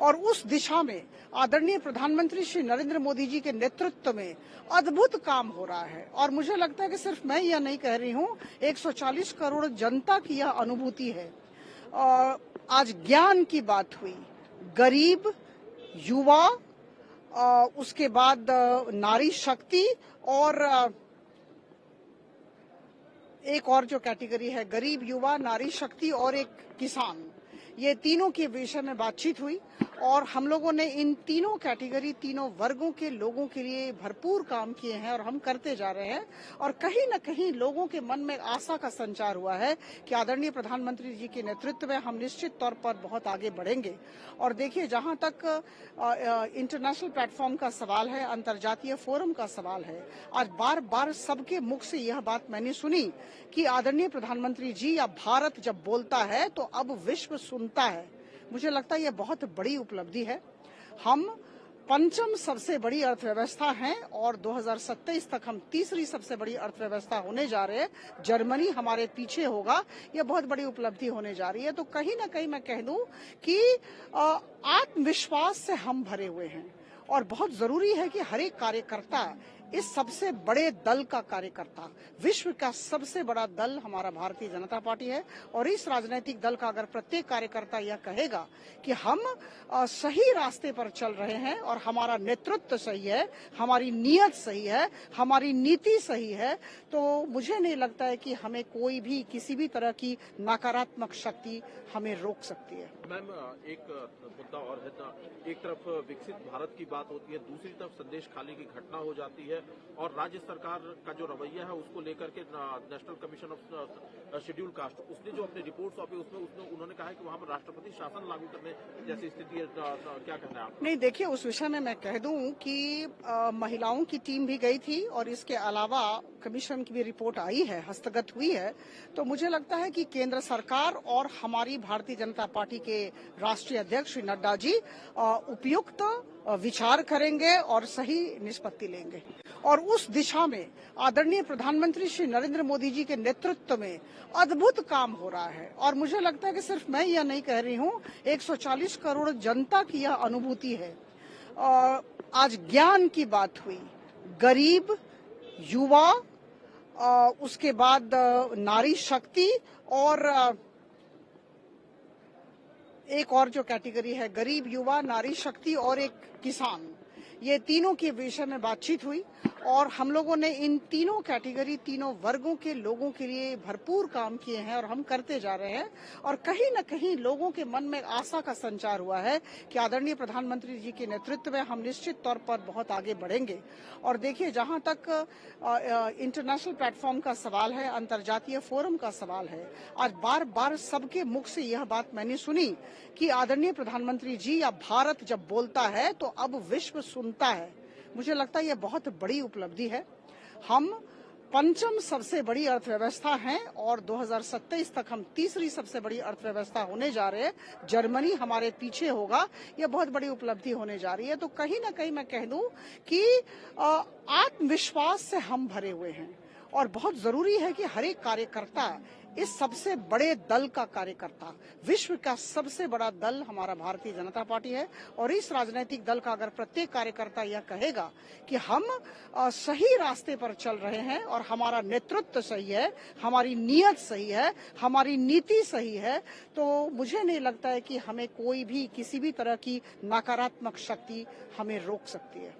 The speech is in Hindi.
और उस दिशा में आदरणीय प्रधानमंत्री श्री नरेंद्र मोदी जी के नेतृत्व में अद्भुत काम हो रहा है। और मुझे लगता है कि सिर्फ मैं यह नहीं कह रही हूं, 140 करोड़ जनता की यह अनुभूति है। आज ज्ञान की बात हुई, गरीब, युवा, उसके बाद नारी शक्ति और एक और जो कैटेगरी है, गरीब, युवा, नारी शक्ति और एक किसान, ये तीनों के विषय में बातचीत हुई। और हम लोगों ने इन तीनों कैटेगरी, तीनों वर्गों के लोगों के लिए भरपूर काम किए हैं और हम करते जा रहे हैं। और कहीं न कहीं लोगों के मन में आशा का संचार हुआ है कि आदरणीय प्रधानमंत्री जी के नेतृत्व में हम निश्चित तौर पर बहुत आगे बढ़ेंगे। और देखिए, जहां तक इंटरनेशनल प्लेटफॉर्म का सवाल है, अंतर्जातीय फोरम का सवाल है, आज बार बार सबके मुख से यह बात मैंने सुनी कि आदरणीय प्रधानमंत्री जी, अब भारत जब बोलता है तो अब विश्व सुनता है। मुझे लगता है यह बहुत बड़ी उपलब्धि है। हम पंचम सबसे बड़ी अर्थव्यवस्था हैं और 2027 तक हम तीसरी सबसे बड़ी अर्थव्यवस्था होने जा रहे हैं। जर्मनी हमारे पीछे होगा। यह बहुत बड़ी उपलब्धि होने जा रही है। तो कहीं ना कहीं मैं कह दूं कि आत्मविश्वास से हम भरे हुए हैं और बहुत जरूरी है कि हर एक कार्यकर्ता, इस सबसे बड़े दल का कार्यकर्ता, विश्व का सबसे बड़ा दल हमारा भारतीय जनता पार्टी है। और इस राजनीतिक दल का अगर प्रत्येक कार्यकर्ता यह कहेगा कि हम सही रास्ते पर चल रहे हैं और हमारा नेतृत्व सही है, हमारी नीयत सही है, हमारी नीति सही है, तो मुझे नहीं लगता है कि हमें कोई भी किसी भी तरह की नकारात्मक शक्ति हमें रोक सकती है। मैम, एक मुद्दा और है, एक तरफ विकसित भारत की बात होती है, दूसरी तरफ संदेश खाली की घटना हो जाती है और राज्य सरकार का जो रवैया है उसको लेकर के national commission of schedule caste, उसने जो अपनी रिपोर्ट सौंपी उसमें उन्होंने कहा है कि वहां पर राष्ट्रपति शासन लागू करने जैसी स्थिति है। क्या कहना है आप? नहीं, देखिए, उस विषय में मैं कह दूं कि महिलाओं की टीम भी गई थी और इसके अलावा कमीशन की भी रिपोर्ट आई है, हस्तगत हुई है। तो मुझे लगता है कि केंद्र सरकार और हमारी भारतीय जनता पार्टी के राष्ट्रीय अध्यक्ष श्री नड्डा जी उपयुक्त विचार करेंगे और सही निष्पत्ति लेंगे। और उस दिशा में आदरणीय प्रधानमंत्री श्री नरेंद्र मोदी जी के नेतृत्व में अद्भुत काम हो रहा है। और मुझे लगता है कि सिर्फ मैं यह नहीं कह रही हूं, 140 करोड़ जनता की यह अनुभूति है। आज ज्ञान की बात हुई, गरीब, युवा, उसके बाद नारी शक्ति और एक और जो कैटेगरी है, गरीब, युवा, नारी शक्ति और एक किसान, ये तीनों के विषय में बातचीत हुई। और हम लोगों ने इन तीनों कैटेगरी, तीनों वर्गों के लोगों के लिए भरपूर काम किए हैं और हम करते जा रहे हैं। और कहीं न कहीं लोगों के मन में आशा का संचार हुआ है कि आदरणीय प्रधानमंत्री जी के नेतृत्व में हम निश्चित तौर पर बहुत आगे बढ़ेंगे। और देखिए, जहां तक इंटरनेशनल प्लेटफॉर्म का सवाल है, अंतर्जातीय फोरम का सवाल है, आज बार बार सबके मुख से यह बात मैंने सुनी कि आदरणीय प्रधानमंत्री जी, अब भारत जब बोलता है तो अब विश्व सुनता है। मुझे लगता है यह बहुत बड़ी उपलब्धि है। हम पंचम सबसे बड़ी अर्थव्यवस्था हैं और 2027 तक हम तीसरी सबसे बड़ी अर्थव्यवस्था होने जा रहे हैं। जर्मनी हमारे पीछे होगा। यह बहुत बड़ी उपलब्धि होने जा रही है। तो कहीं ना कहीं मैं कह दूं कि आत्मविश्वास से हम भरे हुए हैं और बहुत जरूरी है कि हर एक कार्यकर्ता, इस सबसे बड़े दल का कार्यकर्ता, विश्व का सबसे बड़ा दल हमारा भारतीय जनता पार्टी है। और इस राजनीतिक दल का अगर प्रत्येक कार्यकर्ता यह कहेगा कि हम सही रास्ते पर चल रहे हैं और हमारा नेतृत्व सही है, हमारी नीयत सही है, हमारी नीति सही है, तो मुझे नहीं लगता है कि हमें कोई भी किसी भी तरह की नकारात्मक शक्ति हमें रोक सकती है।